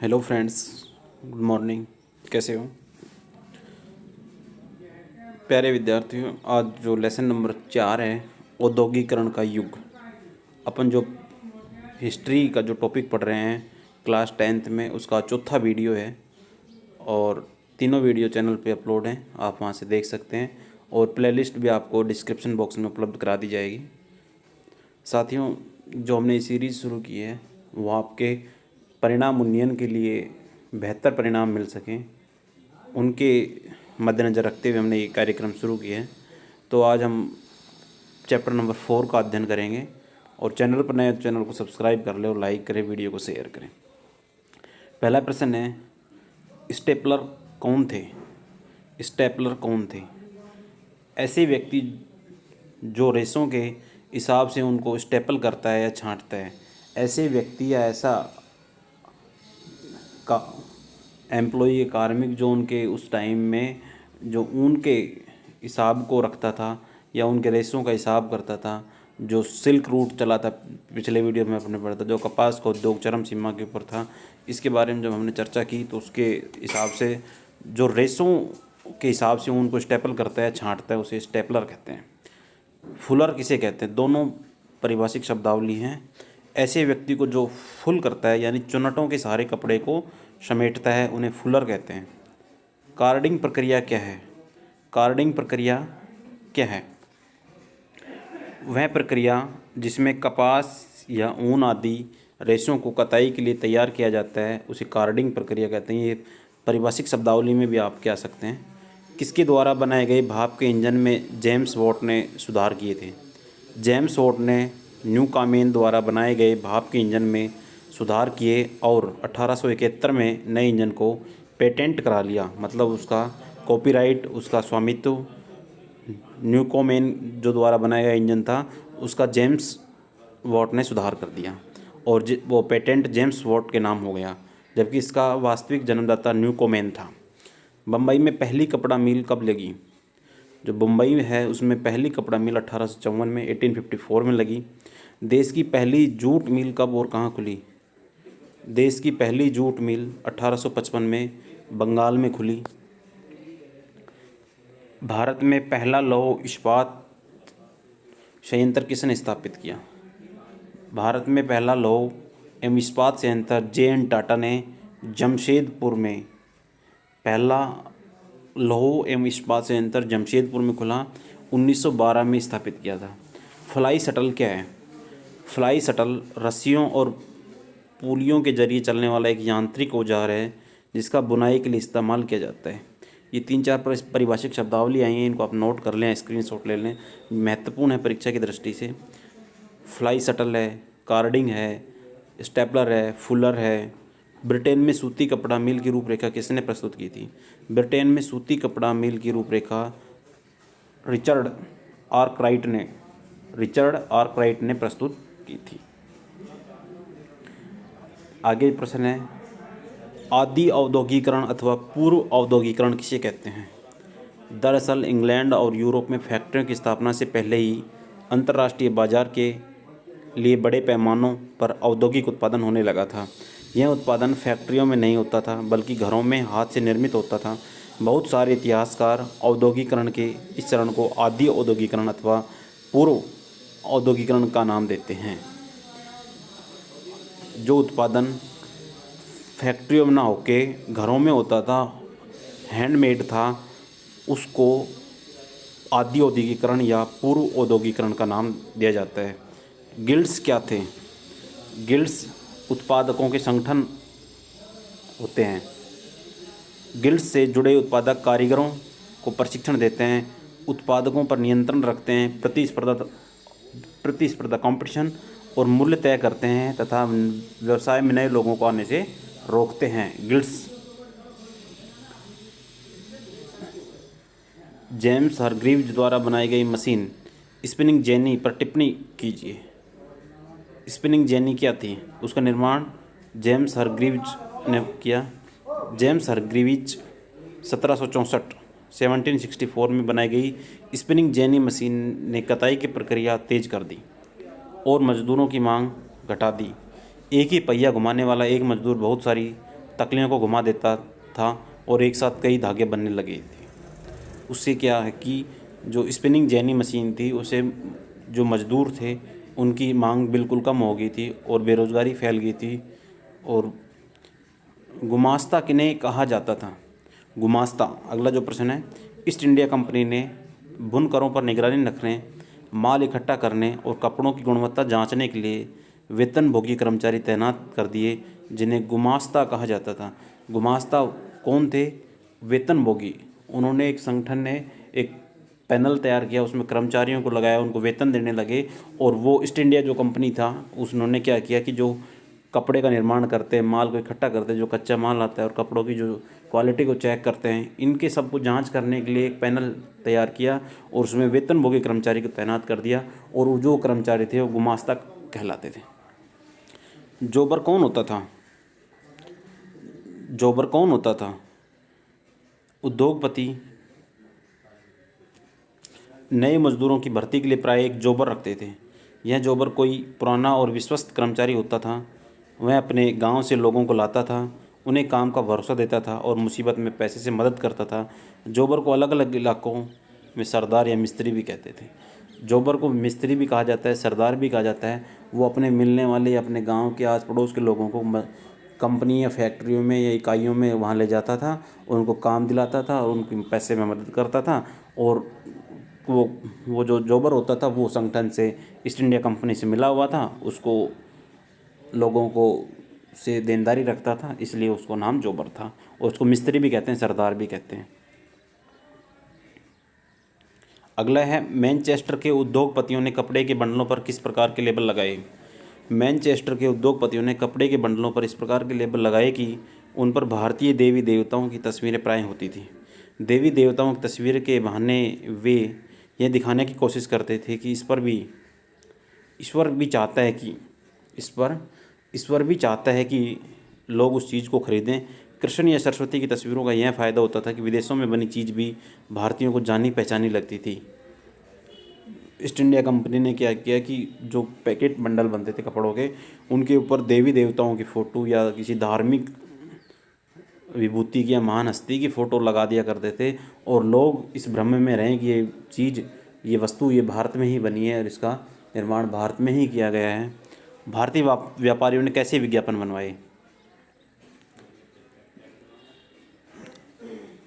Hello friends, good morning. कैसे हो प्यारे विद्यार्थियों। आज जो लेसन नंबर 4 है, औद्योगिकरण का युग। अपन जो हिस्ट्री का जो टॉपिक पढ़ रहे हैं क्लास 10th में, उसका चौथा वीडियो है और तीनों वीडियो चैनल पे अपलोड हैं, आप वहाँ से देख सकते हैं। और प्लेलिस्ट भी आपको डिस्क्रिप्शन बॉक्स में उपलब्ध करा दी जाएगी। साथियों, जो हमने सीरीज़ शुरू की है वो आपके परिणाम उन्नयन के लिए बेहतर परिणाम मिल सकें, उनके मद्देनज़र रखते हुए हमने ये कार्यक्रम शुरू किया है। तो आज हम चैप्टर नंबर 4 का अध्ययन करेंगे। और चैनल पर नए चैनल को सब्सक्राइब कर ले और लाइक करें, वीडियो को शेयर करें। पहला प्रश्न है, स्टेपलर कौन थे? स्टेपलर कौन थे? ऐसे व्यक्ति जो रेशों के हिसाब से उनको स्टेपल करता है या छांटता है। ऐसे व्यक्ति या ऐसा का एम्प्लॉई, कार्मिक जो उनके उस टाइम में जो उनके हिसाब को रखता था या उनके रेशों का हिसाब करता था, जो सिल्क रूट चला था, पिछले वीडियो में अपने पढ़ा था, जो कपास का उद्योग चरम सीमा के ऊपर था। इसके बारे में जब हमने चर्चा की तो उसके हिसाब से जो रेशों के हिसाब से उनको स्टेपल करता है, छांटता है, उसे स्टेपलर कहते हैं। फुलर किसे कहते हैं? दोनों पारिभाषिक शब्दावली हैं। ऐसे व्यक्ति को जो फुल करता है यानी चुनटों के सारे कपड़े को समेटता है, उन्हें फुलर कहते हैं। कार्डिंग प्रक्रिया क्या है? कार्डिंग प्रक्रिया क्या है? वह प्रक्रिया जिसमें कपास या ऊन आदि रेशों को कताई के लिए तैयार किया जाता है, उसे कार्डिंग प्रक्रिया कहते हैं। ये पारिभाषिक शब्दावली में भी आप कह सकते हैं। किसके द्वारा बनाए गए भाप के इंजन में जेम्स वॉट ने सुधार किए थे? जेम्स वॉट ने न्यूकॉमेन द्वारा बनाए गए भाप के इंजन में सुधार किए और 1871 में नए इंजन को पेटेंट करा लिया। मतलब उसका कॉपीराइट, उसका स्वामित्व न्यूकॉमेन जो द्वारा बनाया गया इंजन था, उसका जेम्स वॉट ने सुधार कर दिया और वो पेटेंट जेम्स वॉट के नाम हो गया, जबकि इसका वास्तविक जन्मदाता न्यूकॉमेन था। बम्बई में पहली कपड़ा मिल कब लगी? जो मुंबई में है उसमें पहली कपड़ा मिल 1854 में 1854 में लगी। देश की पहली जूट मिल कब और कहाँ खुली? देश की पहली जूट मिल 1855 में बंगाल में खुली। भारत में पहला लौह इस्पात संयंत्र किसने स्थापित किया? भारत में पहला लौह एवं इस्पात संयंत्र J.N. टाटा ने जमशेदपुर में, पहला लौह एवं इस्पात संयंत्र जमशेदपुर में खुला, 1912 में स्थापित किया था। फ्लाई शटल क्या है? फ्लाई शटल रस्सियों और पुलियों के जरिए चलने वाला एक यांत्रिक औजार है जिसका बुनाई के लिए इस्तेमाल किया जाता है। ये 3-4 पारिभाषिक शब्दावली आई हैं, इनको आप नोट कर लें, स्क्रीनशॉट ले लें, महत्वपूर्ण है परीक्षा की दृष्टि से। फ्लाई शटल है, कार्डिंग है, स्टेपलर है, फुलर है। ब्रिटेन में सूती कपड़ा मिल की रूपरेखा किसने प्रस्तुत की थी? ब्रिटेन में सूती कपड़ा मिल की रूपरेखा रिचर्ड आर्कराइट ने प्रस्तुत की थी। आगे प्रश्न है, आदि औद्योगिकरण अथवा पूर्व औद्योगिकरण किसे कहते हैं? दरअसल इंग्लैंड और यूरोप में फैक्ट्रियों की स्थापना से पहले ही अंतर्राष्ट्रीय बाजार के लिए बड़े पैमानों पर औद्योगिक उत्पादन होने लगा था। यह उत्पादन फैक्ट्रियों में नहीं होता था बल्कि घरों में हाथ से निर्मित होता था। बहुत सारे इतिहासकार औद्योगिकरण के इस चरण को आदि औद्योगिकरण अथवा पूर्व औद्योगिकरण का नाम देते हैं। जो उत्पादन फैक्ट्रियों में ना होके घरों में होता था, हैंडमेड था, उसको आदि औद्योगिकरण या पूर्व औद्योगिकरण का नाम दिया जाता है। गिल्ड्स क्या थे? गिल्ड्स उत्पादकों के संगठन होते हैं। गिल्ड्स से जुड़े उत्पादक कारीगरों को प्रशिक्षण देते हैं, उत्पादकों पर नियंत्रण रखते हैं, प्रतिस्पर्धा कंपटीशन और मूल्य तय करते हैं तथा व्यवसाय में नए लोगों को आने से रोकते हैं। गिल्ड्स। जेम्स हरग्रीव्ज द्वारा बनाई गई मशीन स्पिनिंग जेनी पर टिप्पणी कीजिए। स्पिनिंग जेनी क्या थी? उसका निर्माण जेम्स हरग्रीव्ज ने किया। जेम्स हरग्रीव्ज 1764 में बनाई गई स्पिनिंग जेनी मशीन ने कताई की प्रक्रिया तेज कर दी और मजदूरों की मांग घटा दी। एक ही पहिया घुमाने वाला एक मजदूर बहुत सारी तकलियों को घुमा देता था और एक साथ कई धागे बनने लगे थे। उससे क्या है कि जो स्पिनिंग जेनी मशीन थी उसे जो मज़दूर थे उनकी मांग बिल्कुल कम हो गई थी और बेरोज़गारी फैल गई थी। और गुमास्ता किन्हें कहा जाता था? गुमास्ता, अगला जो प्रश्न है, ईस्ट इंडिया कंपनी ने बुनकरों पर निगरानी रखने, माल इकट्ठा करने और कपड़ों की गुणवत्ता जांचने के लिए वेतनभोगी कर्मचारी तैनात कर दिए जिन्हें गुमास्ता कहा जाता था। गुमास्ता कौन थे? वेतनभोगी। उन्होंने एक संगठन ने एक पैनल तैयार किया, उसमें कर्मचारियों को लगाया, उनको वेतन देने लगे। और वो ईस्ट इंडिया जो कंपनी था उन्होंने क्या किया कि जो कपड़े का निर्माण करते हैं, माल को इकट्ठा करते हैं, जो कच्चा माल आता है और कपड़ों की जो क्वालिटी को चेक करते हैं, इनके सबको जांच करने के लिए एक पैनल तैयार किया और उसमें वेतनभोगी कर्मचारी को तैनात कर दिया। और वो जो कर्मचारी थे वो गुमास्ता कहलाते थे। जोबर कौन होता था? जोबर कौन होता था? उद्योगपति नए मजदूरों की भर्ती के लिए प्राय एक जोबर रखते थे। यह जोबर कोई पुराना और विश्वस्त कर्मचारी होता था। वह अपने गांव से लोगों को लाता था, उन्हें काम का भरोसा देता था और मुसीबत में पैसे से मदद करता था। जोबर को अलग अलग इलाकों में सरदार या मिस्त्री भी कहते थे। जोबर को मिस्त्री भी कहा जाता है, सरदार भी कहा जाता है। वो अपने मिलने वाले या अपने गांव के आस पड़ोस के लोगों को कंपनी या फैक्ट्रियों में या इकाइयों में वहाँ ले जाता था, उनको काम दिलाता था और उनकी पैसे में मदद करता था। और वो जो जोबर होता था वो संगठन से, ईस्ट इंडिया कंपनी से मिला हुआ था, उसको लोगों को से देनदारी रखता था, इसलिए उसको नाम जोबर था। और उसको मिस्त्री भी कहते हैं, सरदार भी कहते हैं। अगला है, मैनचेस्टर के उद्योगपतियों ने कपड़े के बंडलों पर किस प्रकार के लेबल लगाए? मैनचेस्टर के उद्योगपतियों ने कपड़े के बंडलों पर इस प्रकार के लेबल लगाए कि उन पर भारतीय देवी देवताओं की तस्वीरें प्राय होती थी। देवी देवताओं की तस्वीर के बहाने वे यह दिखाने की कोशिश करते थे कि ईश्वर भी चाहता है कि लोग उस चीज़ को खरीदें। कृष्ण या सरस्वती की तस्वीरों का यह फ़ायदा होता था कि विदेशों में बनी चीज़ भी भारतीयों को जानी पहचानी लगती थी। ईस्ट इंडिया कंपनी ने क्या किया कि जो पैकेट बंडल बनते थे कपड़ों के, उनके ऊपर देवी देवताओं की फ़ोटो या किसी धार्मिक विभूति की या महान हस्ती की फ़ोटो लगा दिया करते थे। और लोग इस भ्रम में रहें कि ये चीज़, ये वस्तु ये भारत में ही बनी है और इसका निर्माण भारत में ही किया गया है। भारतीय व्यापारियों ने कैसे विज्ञापन बनवाए?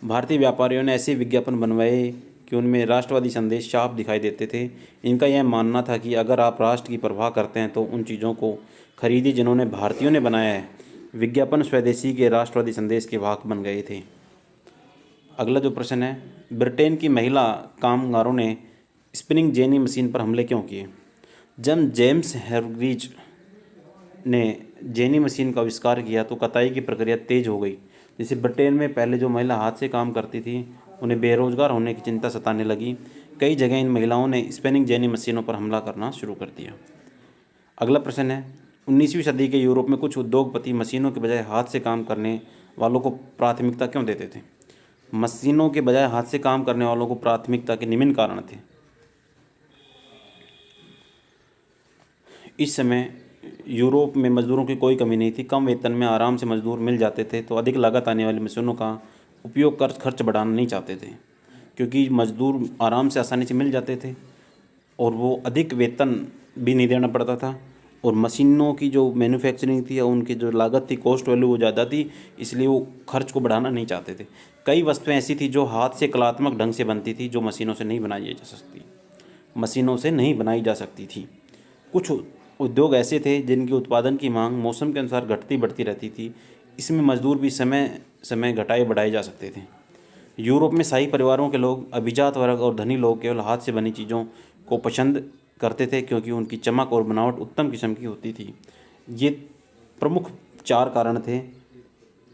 भारतीय व्यापारियों ने ऐसे विज्ञापन बनवाए कि उनमें राष्ट्रवादी संदेश साफ दिखाई देते थे। इनका यह मानना था कि अगर आप राष्ट्र की परवाह करते हैं तो उन चीज़ों को खरीदिए जिन्होंने भारतीयों ने बनाया है। विज्ञापन स्वदेशी के राष्ट्रवादी संदेश के वाहक बन गए थे। अगला जो प्रश्न है, ब्रिटेन की महिला कामगारों ने स्पिनिंग जेनी मशीन पर हमले क्यों किए? जब जेम्स हैरग्रीज ने जेनी मशीन का आविष्कार किया तो कताई की प्रक्रिया तेज हो गई। जैसे ब्रिटेन में पहले जो महिला हाथ से काम करती थी उन्हें बेरोजगार होने की चिंता सताने लगी। कई जगह इन महिलाओं ने स्पिनिंग जेनी मशीनों पर हमला करना शुरू कर दिया। अगला प्रश्न है, 19वीं सदी के यूरोप में कुछ उद्योगपति मशीनों के बजाय हाथ से काम करने वालों को प्राथमिकता क्यों देते थे? मशीनों के बजाय हाथ से काम करने वालों को प्राथमिकता के निम्न कारण थे। इस समय यूरोप में मज़दूरों की कोई कमी नहीं थी, कम वेतन में आराम से मज़दूर मिल जाते थे, तो अधिक लागत आने वाली मशीनों का उपयोग कर खर्च बढ़ाना नहीं चाहते थे, क्योंकि मज़दूर आराम से आसानी से मिल जाते थे और वो अधिक वेतन भी नहीं देना पड़ता था। और मशीनों की जो मैन्युफैक्चरिंग थी या उनकी जो लागत थी, कॉस्ट वैल्यू वो ज़्यादा थी, इसलिए वो खर्च को बढ़ाना नहीं चाहते थे। कई वस्तुएं ऐसी थी जो हाथ से कलात्मक ढंग से बनती थी, जो मशीनों से नहीं बनाई जा सकती थी। कुछ उद्योग ऐसे थे जिनके उत्पादन की मांग मौसम के अनुसार घटती बढ़ती रहती थी। इसमें मजदूर भी समय समय घटाए बढ़ाए जा सकते थे। यूरोप में शाही परिवारों के लोग, अभिजात वर्ग और धनी लोग केवल हाथ से बनी चीज़ों को पसंद करते थे क्योंकि उनकी चमक और बनावट उत्तम किस्म की होती थी। ये प्रमुख 4 कारण थे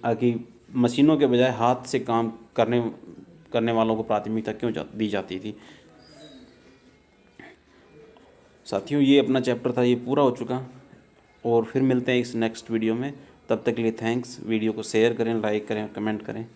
कि मशीनों के बजाय हाथ से काम करने वालों को प्राथमिकता क्यों दी जाती थी। साथियों, ये अपना चैप्टर था, ये पूरा हो चुका और फिर मिलते हैं इस नेक्स्ट वीडियो में। तब तक के लिए थैंक्स। वीडियो को शेयर करें, लाइक करें, कमेंट करें।